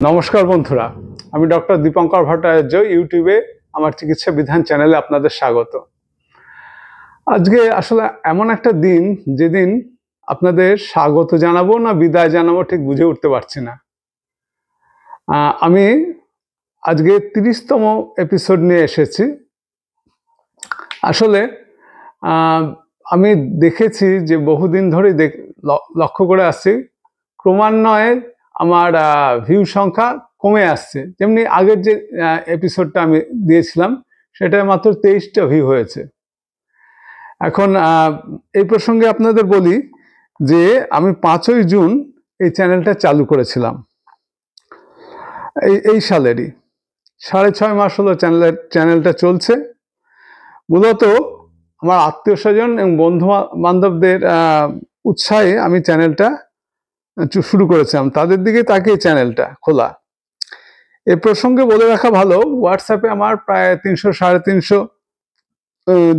নমস্কার বন্ধুরা, আমি ডক্টর দীপঙ্কর ভট্টাচার্য। ইউটিউবে আমার চিকিৎসা বিধান চ্যানেলে আপনাদের স্বাগত। আজকে আসলে এমন একটা দিন যেদিন আপনাদের স্বাগত জানাবো না বিদায় জানাবো ঠিক বুঝে উঠতে পারছি না। আমি আজকে 30তম এপিসোড নিয়ে এসেছি। আসলে আমি দেখেছি যে বহুদিন ধরেই লক্ষ্য করে আসছি ক্রমান্বয়ে আমার ভিউ সংখ্যা কমে আসছে। যেমনি আগের যে এপিসোডটা আমি দিয়েছিলাম সেটায় মাত্র 23টা ভিউ হয়েছে। এখন এই প্রসঙ্গে আপনাদের বলি যে আমি 5ই জুন এই চ্যানেলটা চালু করেছিলাম, এই সালেরই 6.5 মাস হলো চ্যানেলটা চলছে। মূলত আমার আত্মীয় স্বজন এবং বন্ধু বান্ধবদের উৎসাহে আমি চ্যানেলটা শুরু করেছিলাম, তাদের দিকে তাকিয়ে চ্যানেলটা খোলা। এ প্রসঙ্গে বলে রাখা ভালো, হোয়াটসঅ্যাপে আমার প্রায় 300-350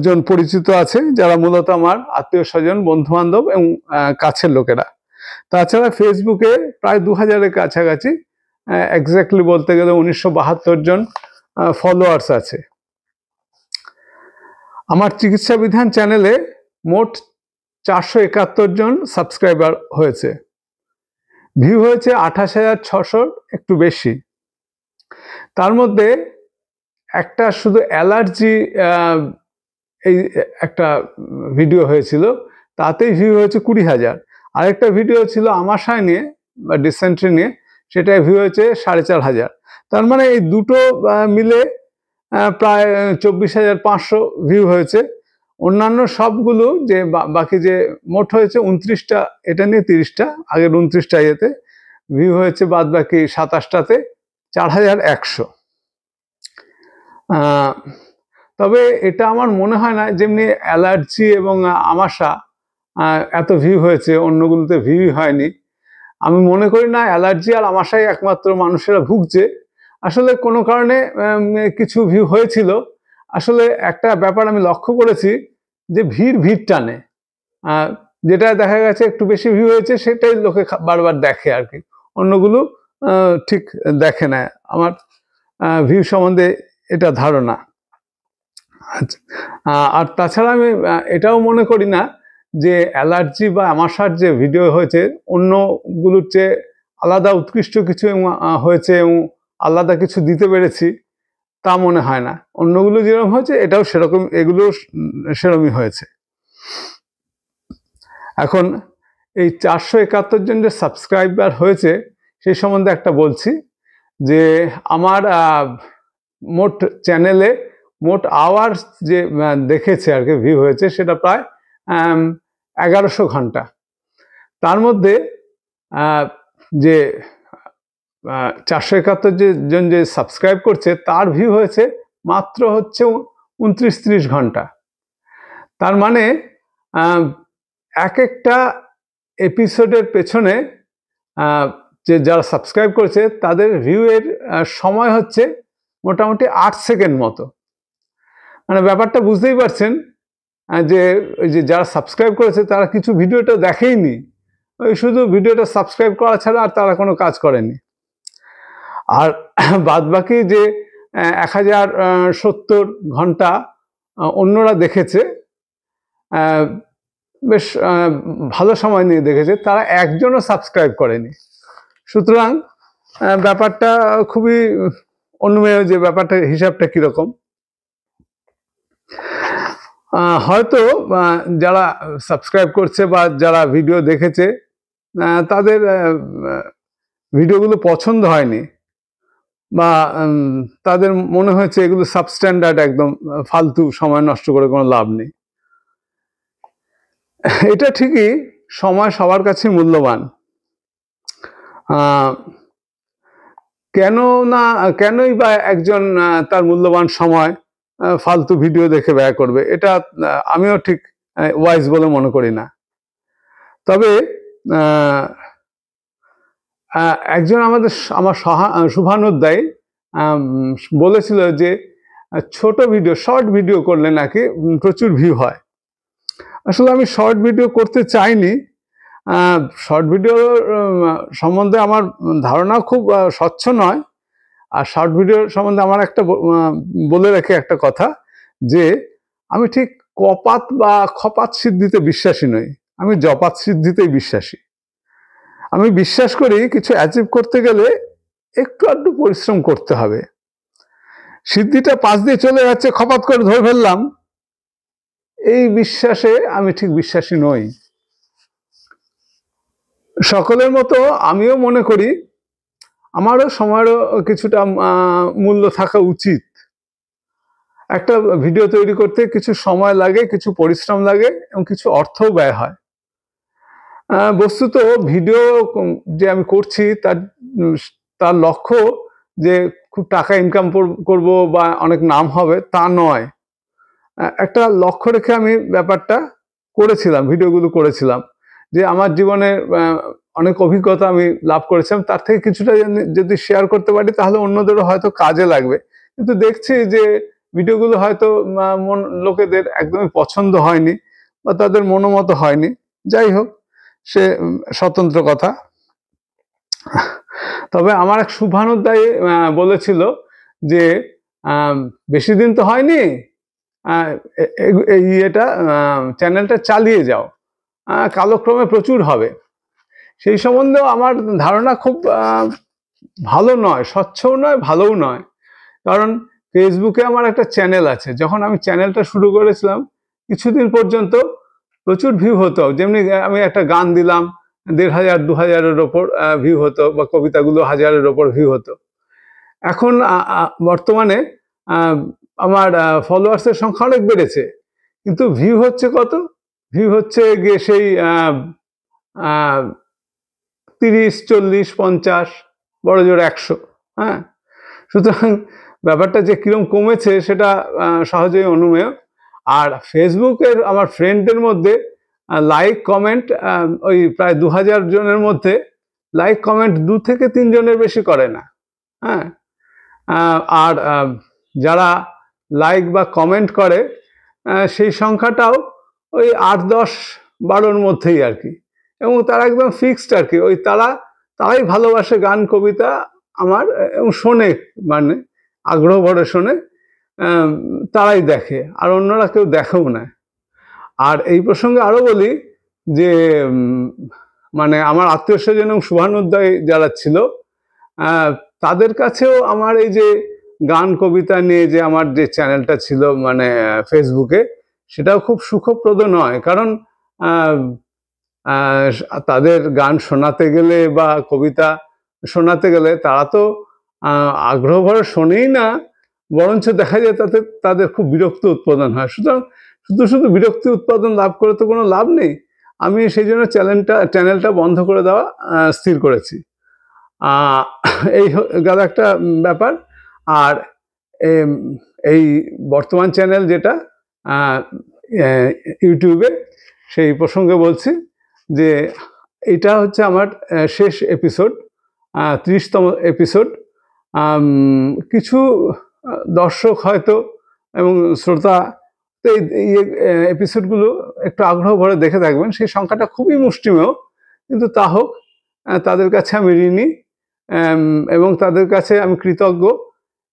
জন পরিচিত আছে, যারা মূলত আমার আত্মীয় স্বজন, বন্ধু বান্ধব এবং কাছের লোকেরা। তাছাড়া ফেসবুকে প্রায় 2000-এর কাছাকাছি, এক্স্যাক্টলি বলতে গেলে 1972 জন ফলোয়ার্স আছে। আমার চিকিৎসা বিধান চ্যানেলে মোট 471 জন সাবস্ক্রাইবার হয়েছে। ভিউ হয়েছে 28,600, একটু বেশি। তার মধ্যে একটা শুধু অ্যালার্জি এই একটা ভিডিও হয়েছিল, তাতেই ভিউ হয়েছে 20,000। আরেকটা ভিডিও ছিল আমাশয় নিয়ে বা ডিসেন্ট্রি নিয়ে, সেটাই ভিউ হয়েছে 4,500। তার মানে এই দুটো মিলে প্রায় 24,500 ভিউ হয়েছে। অন্যান্য সবগুলো যে বাকি যে মোট হয়েছে 29টা, এটা নিয়ে 30টা, আগের 29টা ইয়েতে ভিউ হয়েছে বাদ বাকি 27টাতে 4,100। তবে এটা আমার মনে হয় না যেমনি অ্যালার্জি এবং আমাশা এত ভিউ হয়েছে, অন্যগুলোতে ভিউ হয়নি। আমি মনে করি না অ্যালার্জি আর আমাশায় একমাত্র মানুষেরা ভুগছে। আসলে কোনো কারণে কিছু ভিউ হয়েছিল। আসলে একটা ব্যাপার আমি লক্ষ্য করেছি যে ভিড় টানে, যেটা দেখা গেছে একটু বেশি ভিউ হয়েছে সেটাই লোকে বারবার দেখে আর কি, অন্যগুলো ঠিক দেখে না। আমার ভিউ সম্বন্ধে এটা ধারণা। আচ্ছা, আর তাছাড়া আমি এটাও মনে করি না যে অ্যালার্জি বা আমাশার যে ভিডিও হয়েছে অন্যগুলোর চেয়ে আলাদা উৎকৃষ্ট কিছু হয়েছে এবং আলাদা কিছু দিতে পেরেছি, তা মনে হয় না। অন্যগুলো যেরকম হয়েছে এটাও সেরকম, এগুলো সেরকমই হয়েছে। এখন এই 471 জন যে সাবস্ক্রাইবার হয়েছে সেই সম্বন্ধে একটা বলছি যে আমার মোট চ্যানেলে মোট আওয়ার্স যে দেখেছে আর কি, ভিউ হয়েছে সেটা প্রায় 1100 ঘন্টা। তার মধ্যে যে 471 জন যে সাবস্ক্রাইব করছে তার ভিউ হয়েছে মাত্র হচ্ছে 29-30 ঘন্টা। তার মানে এক একটা এপিসোডের পেছনে যে যারা সাবস্ক্রাইব করছে তাদের ভিউয়ের সময় হচ্ছে মোটামুটি 8 সেকেন্ড মতো। মানে ব্যাপারটা বুঝতেই পারছেন যে ওই যে যারা সাবস্ক্রাইব করেছে তারা কিছু ভিডিওটা দেখেইনি, ওই শুধু ভিডিওটা সাবস্ক্রাইব করা ছাড়া আর তারা কোনো কাজ করেনি। আর বাদ বাকি যে 1070 ঘন্টা অন্যরা দেখেছে, বেশ ভালো সময় নিয়ে দেখেছে, তারা একজনও সাবস্ক্রাইব করেনি। সুতরাং ব্যাপারটা খুবই অনুমেয় যে ব্যাপারটা, হিসাবটা কীরকম। হয়তো যারা সাবস্ক্রাইব করছে বা যারা ভিডিও দেখেছে তাদের ভিডিওগুলো পছন্দ হয়নি, বা তাদের মনে হয়েছে এগুলো সাবস্ট্যান্ডার্ড, একদম ফালতু, সময় নষ্ট করে কোনো লাভ নেই। এটা ঠিকই, সময় সবার কাছে মূল্যবান। কেনই বা একজন তার মূল্যবান সময় ফালতু ভিডিও দেখে ব্যয় করবে, এটা আমিও ঠিক ওয়াইজ বলে মনে করি না। তবে একজন আমার শুভানুধ্যায়ী বলেছিল যে ছোট ভিডিও, শর্ট ভিডিও করলে নাকি প্রচুর ভিউ হয়। আসলে আমি শর্ট ভিডিও করতে চাইনি, শর্ট ভিডিও সম্বন্ধে আমার ধারণা খুব স্বচ্ছ নয়। আর শর্ট ভিডিও সম্বন্ধে আমার একটা বলে রাখি একটা কথা, যে আমি ঠিক কপাত বা খপাত সিদ্ধিতে বিশ্বাসী নই, আমি জপাত সিদ্ধিতেই বিশ্বাসী। আমি বিশ্বাস করি কিছু অ্যাচিভ করতে গেলে একটু আধটু পরিশ্রম করতে হবে। সিদ্ধিটা পাশ দিয়ে চলে যাচ্ছে, খপাত করে ধরে ফেললাম, এই বিশ্বাসে আমি ঠিক বিশ্বাসী নই। সকলের মতো আমিও মনে করি আমারও সময়েরও কিছুটা মূল্য থাকা উচিত। একটা ভিডিও তৈরি করতে কিছু সময় লাগে, কিছু পরিশ্রম লাগে এবং কিছু অর্থও ব্যয় হয়। বস্তুত ভিডিও যে আমি করছি তার লক্ষ্য যে খুব টাকা ইনকাম করব বা অনেক নাম হবে তা নয়। একটা লক্ষ্য রেখে আমি ব্যাপারটা করেছিলাম, ভিডিওগুলো করেছিলাম, যে আমার জীবনে অনেক অভিজ্ঞতা আমি লাভ করেছিলাম, তার থেকে কিছুটা যদি শেয়ার করতে পারি তাহলে অন্যদেরও হয়তো কাজে লাগবে। কিন্তু দেখছি যে ভিডিওগুলো হয়তো লোকেদের একদমই পছন্দ হয়নি বা তাদের মনোমতো হয়নি। যাই হোক, সে স্বতন্ত্র কথা। তবে আমার এক শুভানুধ্যায়ী বলেছিল যে বেশি দিন তো হয়নি, এটা চ্যানেলটা চালিয়ে যাও, কালক্রমে প্রচুর হবে। সেই সম্বন্ধেও আমার ধারণা খুব ভালো নয়, স্বচ্ছও নয়, ভালোও নয়। কারণ ফেসবুকে আমার একটা চ্যানেল আছে, যখন আমি চ্যানেলটা শুরু করেছিলাম কিছুদিন পর্যন্ত প্রচুর ভিউ হতো। যেমনি আমি একটা গান দিলাম ১,৫০০ ২,০০০-এর ওপর ভিউ হতো, বা কবিতাগুলো ১,০০০-এর ওপর ভিউ হতো। এখন বর্তমানে আমার ফলোয়ার্সের সংখ্যা অনেক বেড়েছে, কিন্তু ভিউ হচ্ছে কত? ভিউ হচ্ছে গিয়ে সেই ৩০, ৪০, ৫০, বড় জোর ১০০। হ্যাঁ, সুতরাং ব্যাপারটা যে কিরম কমেছে সেটা সহজেই অনুমেয়। আর ফেসবুকের আমার ফ্রেন্ডদের মধ্যে লাইক কমেন্ট ওই প্রায় ২,০০০ জনের মধ্যে লাইক কমেন্ট ২ থেকে ৩ জনের বেশি করে না। হ্যাঁ, আর যারা লাইক বা কমেন্ট করে সেই সংখ্যাটাও ওই ৮, ১০, ১২-র মধ্যেই আর কি। এবং তারা একদম ফিক্সড আর কি, ওই তারাই ভালোবাসে গান কবিতা আমার, এবং শোনে, মানে আগ্রহ ভরে শোনে, তারাই দেখে, আর অন্যরা কেউ দেখেও না। আর এই প্রসঙ্গে আরো বলি যে মানে আমার আত্মীয় স্বজন এবং শুভানুধ্যায়ী যারা ছিল তাদের কাছেও আমার এই যে গান কবিতা নিয়ে যে আমার যে চ্যানেলটা ছিল মানে ফেসবুকে, সেটাও খুব সুখপ্রদ নয়। কারণ তাদের গান শোনাতে গেলে বা কবিতা শোনাতে গেলে তারা তো আগ্রহ ভরে শোনেই না, বরঞ্চ দেখা যায় তাতে তাদের খুব বিরক্তি উৎপাদন হয়। সুতরাং শুধু বিরক্তি উৎপাদন লাভ করে তো কোনো লাভ নেই। আমি সেই জন্য চ্যানেলটা বন্ধ করে দেওয়া স্থির করেছি। এই গেল একটা ব্যাপার। আর এই বর্তমান চ্যানেল যেটা ইউটিউবে, সেই প্রসঙ্গে বলছি যে এটা হচ্ছে আমার শেষ এপিসোড, ৩০তম এপিসোড। কিছু দর্শক হয়তো এবং শ্রোতা এই এপিসোডগুলো একটু আগ্রহ ভরে দেখে থাকবেন, সেই সংখ্যাটা খুবই মুষ্টিমেয়। কিন্তু তা হোক, তাদের কাছে আমি ঋণী, এবং তাদের কাছে আমি কৃতজ্ঞ,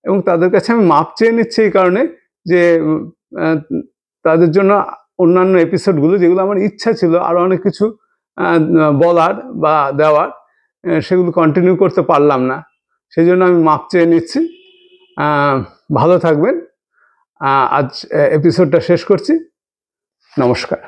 এবং তাদের কাছে আমি মাপ চেয়ে নিচ্ছি এই কারণে যে তাদের জন্য অন্যান্য এপিসোডগুলো, যেগুলো আমার ইচ্ছা ছিল আরও অনেক কিছু বলার বা দেওয়ার, সেগুলো কন্টিনিউ করতে পারলাম না। সেই জন্য আমি মাপ চেয়ে নিচ্ছি। ভালো থাকবেন। আজ এপিসোডটা শেষ করছি। নমস্কার।